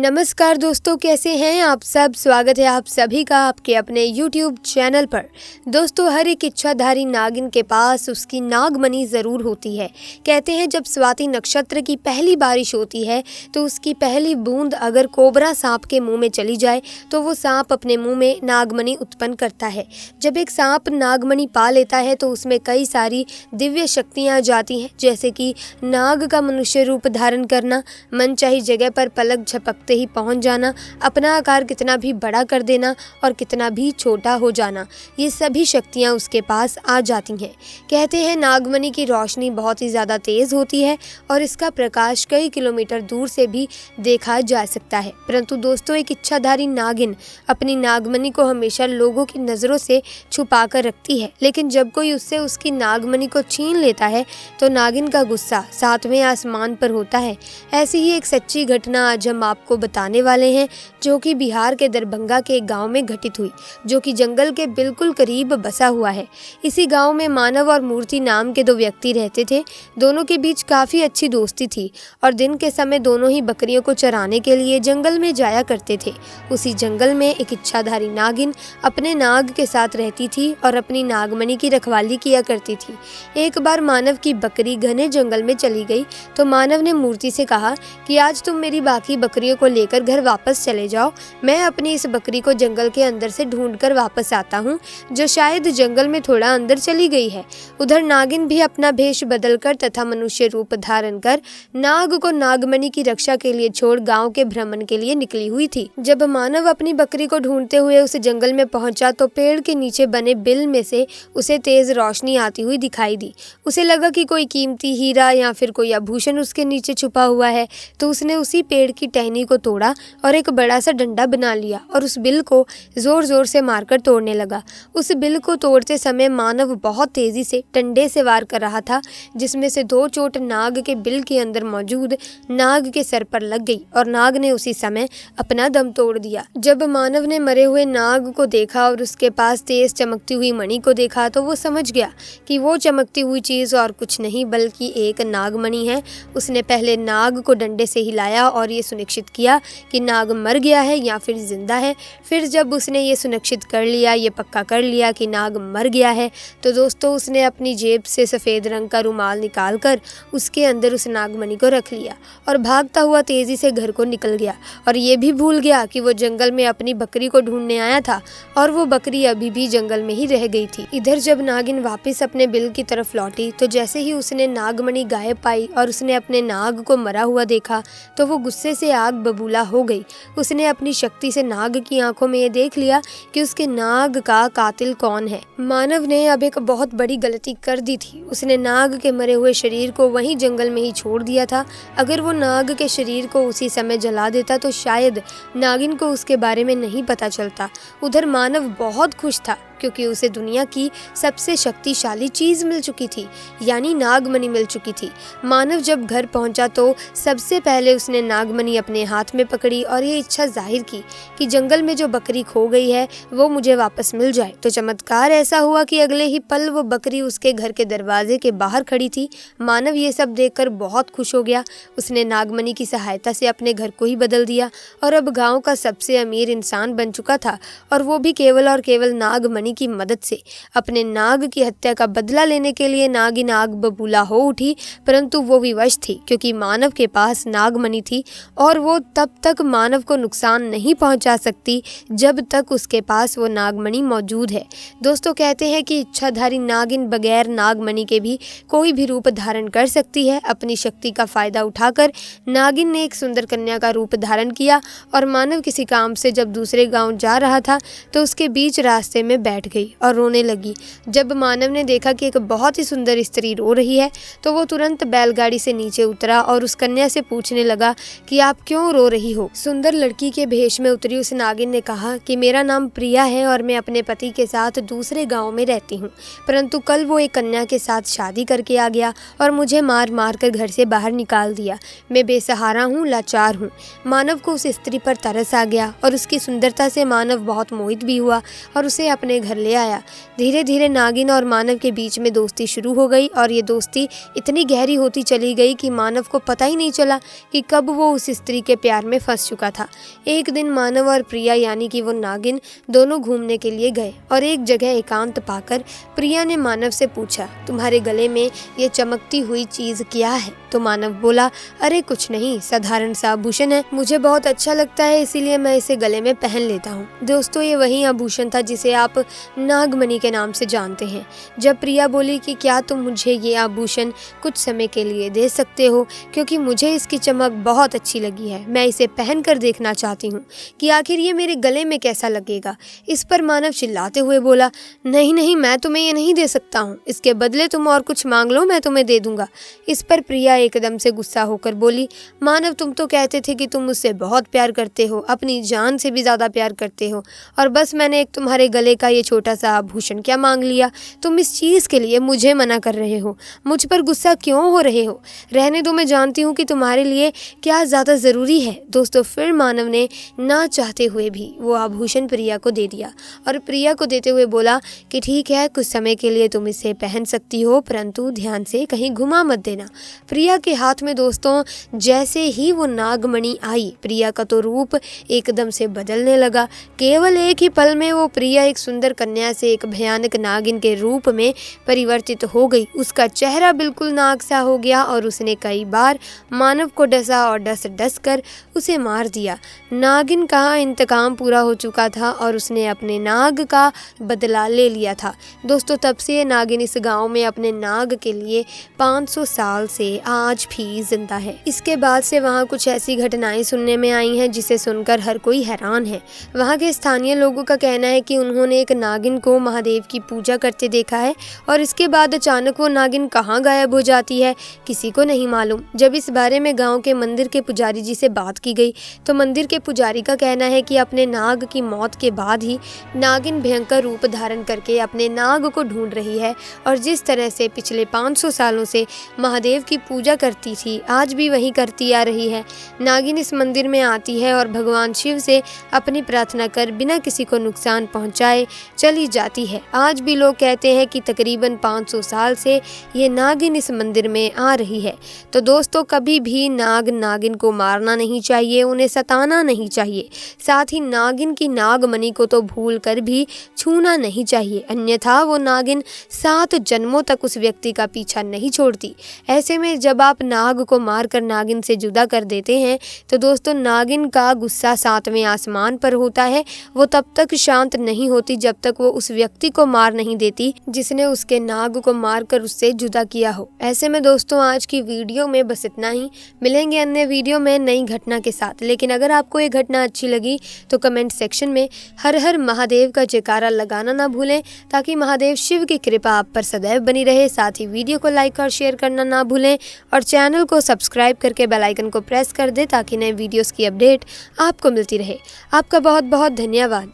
नमस्कार दोस्तों, कैसे हैं आप सब। स्वागत है आप सभी का आपके अपने YouTube चैनल पर। दोस्तों, हर एक इच्छाधारी नागिन के पास उसकी नागमणि ज़रूर होती है। कहते हैं जब स्वाति नक्षत्र की पहली बारिश होती है तो उसकी पहली बूंद अगर कोबरा सांप के मुंह में चली जाए तो वो सांप अपने मुंह में नागमणि उत्पन्न करता है। जब एक सांप नागमणि पा लेता है तो उसमें कई सारी दिव्य शक्तियाँ आ जाती हैं, जैसे कि नाग का मनुष्य रूप धारण करना, मनचाही जगह पर पलक झपकते ही पहुंच जाना, अपना आकार कितना भी बड़ा कर देना और कितना भी छोटा हो जाना, ये सभी शक्तियां उसके पास आ जाती हैं। कहते हैं नागमणि की रोशनी बहुत ही ज़्यादा तेज होती है और इसका प्रकाश कई किलोमीटर दूर से भी देखा जा सकता है। परंतु दोस्तों, एक इच्छाधारी नागिन अपनी नागमणि को हमेशा लोगों की नज़रों से छुपा कर रखती है, लेकिन जब कोई उससे उसकी नागमणि को छीन लेता है तो नागिन का गुस्सा सातवें आसमान पर होता है। ऐसी ही एक सच्ची घटना आज हम आपको बताने वाले हैं, जो कि बिहार के दरभंगा के एक गांव में घटित हुई, जो कि जंगल के बिल्कुल करीब बसा हुआ है। इसी गांव में मानव और मूर्ति नाम के दो व्यक्ति रहते थे। दोनों के बीच काफ़ी अच्छी दोस्ती थी और दिन के समय दोनों ही बकरियों को चराने के लिए जंगल में जाया करते थे। उसी जंगल में एक इच्छाधारी नागिन अपने नाग के साथ रहती थी और अपनी नागमणि की रखवाली किया करती थी। एक बार मानव की बकरी घने जंगल में चली गई तो मानव ने मूर्ति से कहा कि आज तुम मेरी बाकी बकरियों को लेकर घर वापस चले जाओ। मैं अपनी इस बकरी को जंगल के अंदर से ढूंढकर वापस आता हूँ, जो शायद जंगल में थोड़ा अंदर चली गई है। उधर नागिन भी अपना भेष बदलकर तथा मनुष्य रूप धारण कर नाग को नागमणि की रक्षा के लिए छोड़ गांव के भ्रमण के लिए निकली हुई थी। जब मानव अपनी बकरी को ढूंढते हुए उस जंगल में पहुंचा तो पेड़ के नीचे बने बिल में से उसे तेज रोशनी आती हुई दिखाई दी। उसे लगा कि कोई कीमती हीरा या फिर कोई आभूषण उसके नीचे छुपा हुआ है, तो उसने उसी पेड़ की टहनी को तोड़ा और एक बड़ा सा डंडा बना लिया और उस बिल को जोर जोर से मारकर तोड़ने लगा। उस बिल को तोड़ते समय मानव बहुत तेजी से डंडे से वार कर रहा था, जिसमें से दो चोट नाग के बिल के अंदर मौजूद नाग के सर पर लग गई और नाग ने उसी समय अपना दम तोड़ दिया। जब मानव ने मरे हुए नाग को देखा और उसके पास तेज चमकती हुई मणि को देखा तो वो समझ गया कि वो चमकती हुई चीज़ और कुछ नहीं बल्कि एक नागमणि है। उसने पहले नाग को डंडे से हिलाया और ये सुनिश्चित किया कि नाग मर गया है या फिर जिंदा है। फिर जब उसने ये सुनिश्चित कर लिया, ये पक्का कर लिया कि नाग मर गया है, तो दोस्तों उसने अपनी जेब से सफ़ेद रंग का रुमाल निकालकर उसके अंदर उस नागमणि को रख लिया और भागता हुआ तेज़ी से घर को निकल गया और ये भी भूल गया कि वो जंगल में अपनी बकरी को ढूंढने आया था और वो बकरी अभी भी जंगल में ही रह गई थी। इधर जब नागिन वापस अपने बिल की तरफ लौटी तो जैसे ही उसने नागमणि गायब पाई और उसने अपने नाग को मरा हुआ देखा तो वो गुस्से से आग बबूला हो गई। उसने अपनी शक्ति से नाग की आंखों में ये देख लिया कि उसके नाग का कातिल कौन है। मानव ने अब एक बहुत बड़ी गलती कर दी थी। उसने नाग के मरे हुए शरीर को वहीं जंगल में ही छोड़ दिया था। अगर वो नाग के शरीर को उसी समय जला देता तो शायद नागिन को उसके बारे में नहीं पता चलता। उधर मानव बहुत खुश था क्योंकि उसे दुनिया की सबसे शक्तिशाली चीज़ मिल चुकी थी, यानी नागमणि मिल चुकी थी। मानव जब घर पहुंचा तो सबसे पहले उसने नागमणि अपने हाथ में पकड़ी और ये इच्छा जाहिर की कि जंगल में जो बकरी खो गई है वो मुझे वापस मिल जाए। तो चमत्कार ऐसा हुआ कि अगले ही पल वो बकरी उसके घर के दरवाजे के बाहर खड़ी थी। मानव ये सब देखकर बहुत खुश हो गया। उसने नागमणि की सहायता से अपने घर को ही बदल दिया और अब गाँव का सबसे अमीर इंसान बन चुका था, और वो भी केवल और केवल नागमणि की मदद से। अपने नाग की हत्या का बदला लेने के लिए नागिन आग बबूला हो उठी, परंतु वो विवश थी क्योंकि मानव के पास नागमणि थी और वो तब तक मानव को नुकसान नहीं पहुंचा सकती जब तक उसके पास वो नागमणि मौजूद है। दोस्तों, कहते हैं कि इच्छाधारी नागिन बगैर नागमणि के भी कोई भी रूप धारण कर सकती है। अपनी शक्ति का फायदा उठाकर नागिन ने एक सुंदर कन्या का रूप धारण किया और मानव किसी काम से जब दूसरे गांव जा रहा था तो उसके बीच रास्ते में बैठ गई और रोने लगी। जब मानव ने देखा कि एक बहुत ही सुंदर स्त्री रो रही है तो वो तुरंत बैलगाड़ी से नीचे उतरा और उस कन्या से पूछने लगा कि आप क्यों रो रही हो। सुंदर लड़की के भेष में उतरी उस नागिन ने कहा कि मेरा नाम प्रिया है और मैं अपने पति के साथ दूसरे गांव में रहती हूँ, परंतु कल वो एक कन्या के साथ शादी करके आ गया और मुझे मार मार कर घर से बाहर निकाल दिया। मैं बेसहारा हूँ, लाचार हूँ। मानव को उस स्त्री पर तरस आ गया और उसकी सुंदरता से मानव बहुत मोहित भी हुआ और उसे अपने घर ले आया। धीरे धीरे नागिन और मानव के बीच में दोस्ती शुरू हो गई और ये दोस्ती इतनी गहरी होती चली गई कि मानव को पता ही नहीं चला कि कब वो उस स्त्री के प्यार में फंस चुका था। एक दिन मानव और प्रिया यानी कि वो नागिन दोनों घूमने के लिए गए और एक जगह एकांत पाकर प्रिया ने मानव से पूछा, तुम्हारे गले में ये चमकती हुई चीज क्या है? तो मानव बोला, अरे कुछ नहीं, साधारण सा आभूषण है, मुझे बहुत अच्छा लगता है इसीलिए मैं इसे गले में पहन लेता हूँ। दोस्तों, ये वही आभूषण था जिसे आप नागमणि के नाम से जानते हैं। जब प्रिया बोली कि क्या तुम मुझे ये आभूषण कुछ समय के लिए दे सकते हो, क्योंकि मुझे इसकी चमक बहुत अच्छी लगी है, मैं इसे पहन कर देखना चाहती हूँ कि आखिर ये मेरे गले में कैसा लगेगा। इस पर मानव चिल्लाते हुए बोला, नहीं नहीं, मैं तुम्हें ये नहीं दे सकता हूँ, इसके बदले तुम और कुछ मांग लो, मैं तुम्हें दे दूंगा। इस पर प्रिया एकदम से गुस्सा होकर बोली, मानव तुम तो कहते थे कि तुम मुझसे बहुत प्यार करते हो, अपनी जान से भी ज़्यादा प्यार करते हो, और बस मैंने एक तुम्हारे गले का ये छोटा सा आभूषण क्या मांग लिया? तुम इस चीज़ के लिए मुझे मना कर रहे हो, मुझ पर गुस्सा क्यों हो रहे हो? रहने दो, मैं जानती हूँ कि तुम्हारे लिए क्या ज़्यादा ज़रूरी है। दोस्तों, फिर मानव ने ना चाहते हुए भी वो आभूषण प्रिया को दे दिया और प्रिया को देते हुए बोला कि ठीक है, कुछ समय के लिए तुम इसे पहन सकती हो, परंतु ध्यान से कहीं घुमा मत देना। प्रिया के हाथ में दोस्तों जैसे ही वो नागमणि आई, प्रिया का तो रूप एकदम से बदलने लगा। केवल एक ही पल में वो प्रिया एक सुंदर कन्या से एक भयानक नागिन के रूप में परिवर्तित हो गई। उसका चेहरा बिल्कुल नाग सा हो गया और उसने कई बार मानव को डसा और डस डस कर उसे मार दिया। नागिन का इंतकाम पूरा हो चुका था और उसने अपने नाग का बदला ले लिया था। दोस्तों, तब से नागिन इस गांव में अपने नाग के लिए 500 साल से आज भी जिंदा है। इसके बाद से वहाँ कुछ ऐसी घटनाएं सुनने में आई हैं जिसे सुनकर हर कोई हैरान है। वहाँ के स्थानीय लोगों का कहना है कि उन्होंने एक नागिन को महादेव की पूजा करते देखा है और इसके बाद अचानक वो नागिन कहाँ गायब हो जाती है, किसी को नहीं मालूम। जब इस बारे में गांव के मंदिर के पुजारी जी से बात की गई तो मंदिर के पुजारी का कहना है कि अपने नाग की मौत के बाद ही नागिन भयंकर रूप धारण करके अपने नाग को ढूंढ रही है और जिस तरह से पिछले 500 सालों से महादेव की पूजा करती थी, आज भी वही करती आ रही है। नागिन इस मंदिर में आती है और भगवान शिव से अपनी प्रार्थना कर बिना किसी को नुकसान पहुंचाए चली जाती है। आज भी लोग कहते हैं कि तकरीबन 500 साल से ये नागिन इस मंदिर में आ रही है। तो दोस्तों, कभी भी नागिन को मारना नहीं चाहिए, उन्हें सताना नहीं चाहिए। साथ ही नागिन की नागमणि को तो भूल कर भी छूना नहीं चाहिए, अन्यथा वो नागिन 7 जन्मों तक उस व्यक्ति का पीछा नहीं छोड़ती। ऐसे में जब आप नाग को मारकर नागिन से जुदा कर देते हैं तो दोस्तों, नागिन का गुस्सा 7वें आसमान पर होता है। वो तब तक शांत नहीं होती जब तक वो उस व्यक्ति को मार नहीं देती जिसने उसके नाग को मारकर उससे जुदा किया हो। ऐसे में दोस्तों, आज की वीडियो में बस इतना ही। मिलेंगे अन्य वीडियो में नई घटना के साथ। लेकिन अगर आपको ये घटना अच्छी लगी तो कमेंट सेक्शन में हर हर महादेव का जयकारा लगाना ना भूलें, ताकि महादेव शिव की कृपा आप पर सदैव बनी रहे। साथ ही वीडियो को लाइक और शेयर करना ना भूलें और चैनल को सब्सक्राइब करके बेल आइकन को प्रेस कर दें ताकि नए वीडियोस की अपडेट आपको मिलती रहे। आपका बहुत बहुत धन्यवाद।